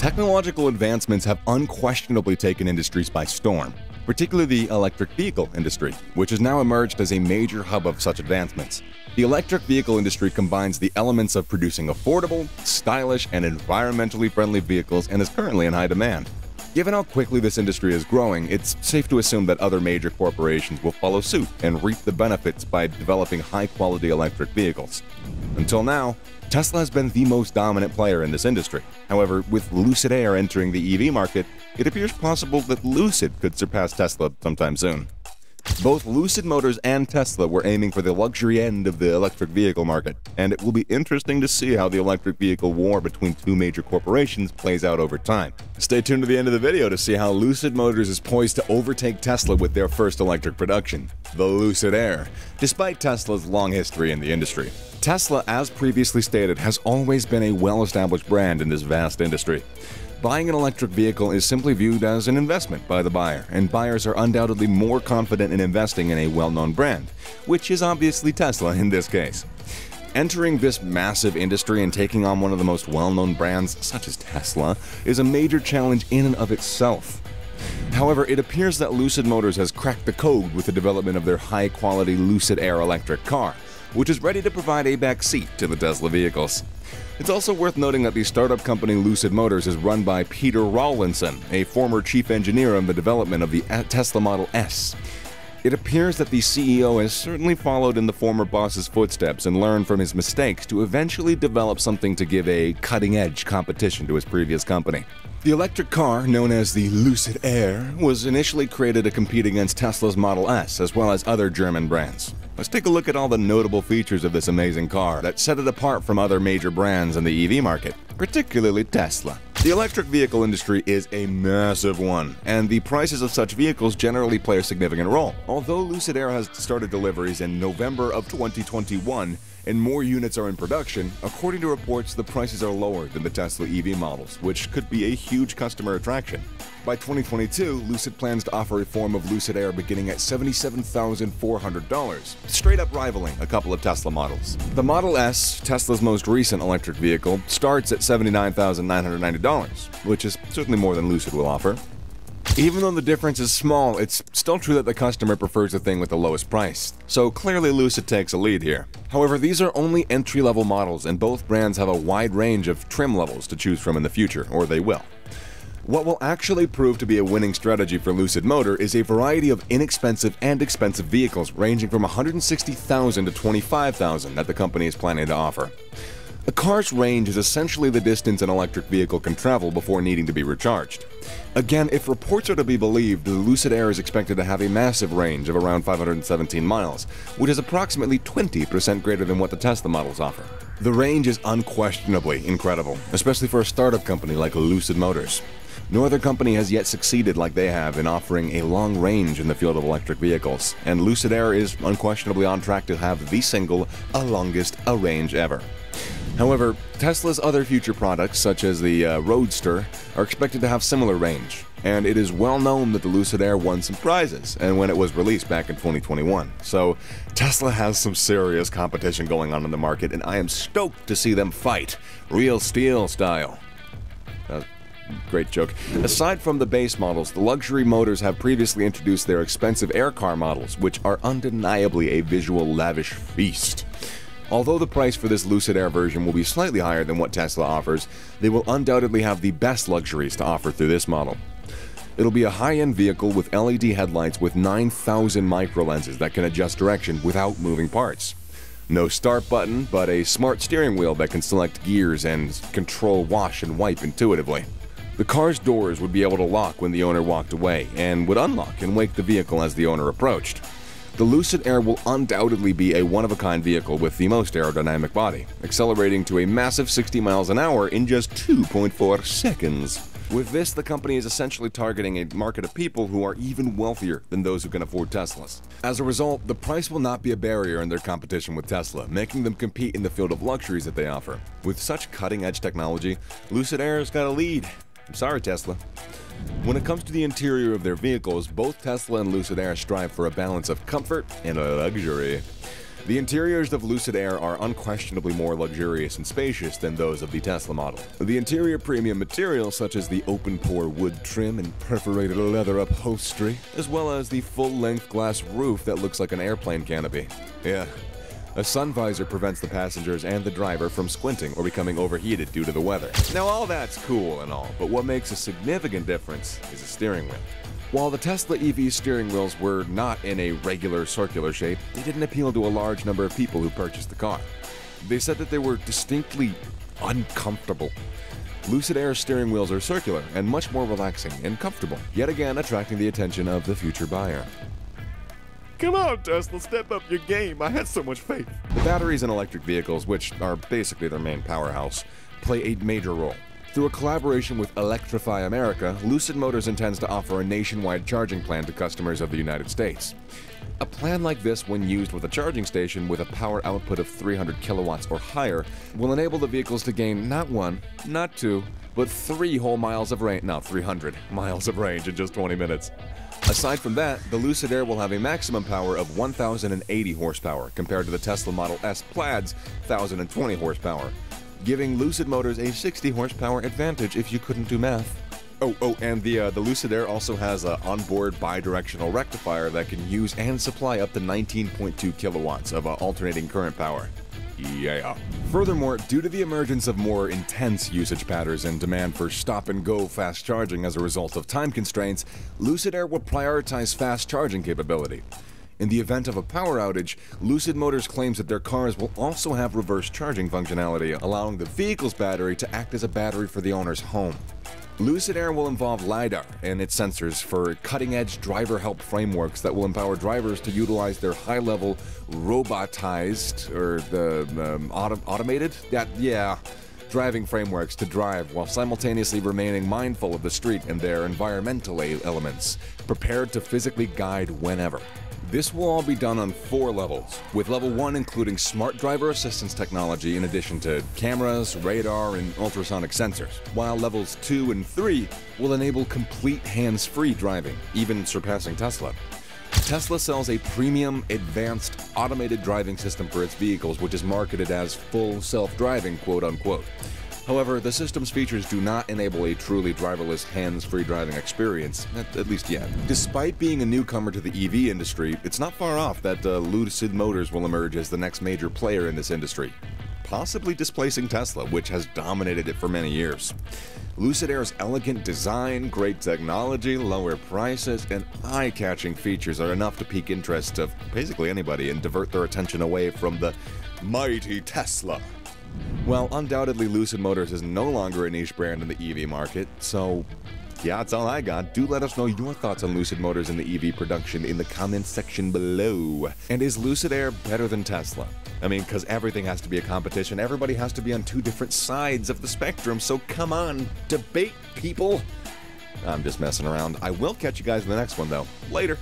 Technological advancements have unquestionably taken industries by storm, particularly the electric vehicle industry, which has now emerged as a major hub of such advancements. The electric vehicle industry combines the elements of producing affordable, stylish, and environmentally friendly vehicles and is currently in high demand. Given how quickly this industry is growing, it's safe to assume that other major corporations will follow suit and reap the benefits by developing high-quality electric vehicles. Until now, Tesla has been the most dominant player in this industry. However, with Lucid Air entering the EV market, it appears possible that Lucid could surpass Tesla sometime soon. Both Lucid Motors and Tesla were aiming for the luxury end of the electric vehicle market, and it will be interesting to see how the electric vehicle war between two major corporations plays out over time. Stay tuned to the end of the video to see how Lucid Motors is poised to overtake Tesla with their first electric production, the Lucid Air, despite Tesla's long history in the industry. Tesla, as previously stated, has always been a well-established brand in this vast industry. Buying an electric vehicle is simply viewed as an investment by the buyer, and buyers are undoubtedly more confident in investing in a well-known brand, which is obviously Tesla in this case. Entering this massive industry and taking on one of the most well-known brands, such as Tesla, is a major challenge in and of itself. However, it appears that Lucid Motors has cracked the code with the development of their high-quality Lucid Air electric car, which is ready to provide a backseat to the Tesla vehicles. It's also worth noting that the startup company Lucid Motors is run by Peter Rawlinson, a former chief engineer on the development of the Tesla Model S. It appears that the CEO has certainly followed in the former boss's footsteps and learned from his mistakes to eventually develop something to give a cutting-edge competition to his previous company. The electric car, known as the Lucid Air, was initially created to compete against Tesla's Model S as well as other German brands. Let's take a look at all the notable features of this amazing car that set it apart from other major brands in the EV market, particularly Tesla. The electric vehicle industry is a massive one, and the prices of such vehicles generally play a significant role. Although Lucid Air has started deliveries in November of 2021, and more units are in production, according to reports, the prices are lower than the Tesla EV models, which could be a huge customer attraction. By 2022, Lucid plans to offer a form of Lucid Air beginning at $77,400, straight up rivaling a couple of Tesla models. The Model S, Tesla's most recent electric vehicle, starts at $79,990, which is certainly more than Lucid will offer. Even though the difference is small, it's still true that the customer prefers the thing with the lowest price, so clearly Lucid takes a lead here. However, these are only entry-level models, and both brands have a wide range of trim levels to choose from in the future, or they will. What will actually prove to be a winning strategy for Lucid Motor is a variety of inexpensive and expensive vehicles ranging from $160,000 to $25,000 that the company is planning to offer. A car's range is essentially the distance an electric vehicle can travel before needing to be recharged. Again, if reports are to be believed, the Lucid Air is expected to have a massive range of around 517 miles, which is approximately 20% greater than what the Tesla models offer. The range is unquestionably incredible, especially for a startup company like Lucid Motors. No other company has yet succeeded like they have in offering a long range in the field of electric vehicles, and Lucid Air is unquestionably on track to have the single longest range ever. However, Tesla's other future products, such as the Roadster, are expected to have similar range, and it is well known that the Lucid Air won some prizes and when it was released back in 2021. So Tesla has some serious competition going on in the market, and I am stoked to see them fight, real steel style. Great joke. Aside from the base models, the luxury motors have previously introduced their expensive air car models, which are undeniably a visual lavish feast. Although the price for this Lucid Air version will be slightly higher than what Tesla offers, they will undoubtedly have the best luxuries to offer through this model. It'll be a high-end vehicle with LED headlights with 9,000 micro lenses that can adjust direction without moving parts. No start button, but a smart steering wheel that can select gears and control wash and wipe intuitively. The car's doors would be able to lock when the owner walked away, and would unlock and wake the vehicle as the owner approached. The Lucid Air will undoubtedly be a one-of-a-kind vehicle with the most aerodynamic body, accelerating to a massive 60 miles an hour in just 2.4 seconds. With this, the company is essentially targeting a market of people who are even wealthier than those who can afford Teslas. As a result, the price will not be a barrier in their competition with Tesla, making them compete in the field of luxuries that they offer. With such cutting-edge technology, Lucid Air has got a lead. I'm sorry, Tesla. When it comes to the interior of their vehicles, both Tesla and Lucid Air strive for a balance of comfort and luxury. The interiors of Lucid Air are unquestionably more luxurious and spacious than those of the Tesla model. The interior premium materials such as the open-pore wood trim and perforated leather upholstery, as well as the full-length glass roof that looks like an airplane canopy. Yeah. A sun visor prevents the passengers and the driver from squinting or becoming overheated due to the weather. Now all that's cool and all, but what makes a significant difference is the steering wheel. While the Tesla EV steering wheels were not in a regular circular shape, they didn't appeal to a large number of people who purchased the car. They said that they were distinctly uncomfortable. Lucid Air steering wheels are circular and much more relaxing and comfortable, yet again attracting the attention of the future buyer. Come on, Tesla, step up your game. I had so much faith. The batteries in electric vehicles, which are basically their main powerhouse, play a major role. Through a collaboration with Electrify America, Lucid Motors intends to offer a nationwide charging plan to customers of the United States. A plan like this, when used with a charging station with a power output of 300 kilowatts or higher, will enable the vehicles to gain not 1, not 2, but 3 whole miles of range, no, 300 miles of range in just 20 minutes. Aside from that, the Lucid Air will have a maximum power of 1,080 horsepower compared to the Tesla Model S Plaid's 1,020 horsepower, giving Lucid Motors a 60 horsepower advantage if you couldn't do math. And the Lucid Air also has an onboard bidirectional rectifier that can use and supply up to 19.2 kilowatts of alternating current power. Yeah. Furthermore, due to the emergence of more intense usage patterns and demand for stop-and-go fast charging as a result of time constraints, Lucid Air will prioritize fast charging capability. In the event of a power outage, Lucid Motors claims that their cars will also have reverse charging functionality, allowing the vehicle's battery to act as a battery for the owner's home. Lucid Air will involve LiDAR and its sensors for cutting-edge driver help frameworks that will empower drivers to utilize their high-level robotized, or automated? Driving frameworks to drive while simultaneously remaining mindful of the street and their environmental elements, prepared to physically guide whenever. This will all be done on 4 levels, with level 1 including smart driver assistance technology in addition to cameras, radar, and ultrasonic sensors, while levels 2 and 3 will enable complete hands-free driving, even surpassing Tesla. Tesla sells a premium, advanced, automated driving system for its vehicles, which is marketed as full self-driving, quote-unquote. However, the system's features do not enable a truly driverless, hands-free driving experience, at least yet. Despite being a newcomer to the EV industry, it's not far off that Lucid Motors will emerge as the next major player in this industry, possibly displacing Tesla, which has dominated it for many years. Lucid Air's elegant design, great technology, lower prices, and eye-catching features are enough to pique interest of basically anybody and divert their attention away from the mighty Tesla. Well, undoubtedly Lucid Motors is no longer a niche brand in the EV market, so yeah, that's all I got. Do let us know your thoughts on Lucid Motors and the EV production in the comments section below. And is Lucid Air better than Tesla? I mean, because everything has to be a competition. Everybody has to be on 2 different sides of the spectrum, so come on, debate, people. I'm just messing around. I will catch you guys in the next one, though. Later.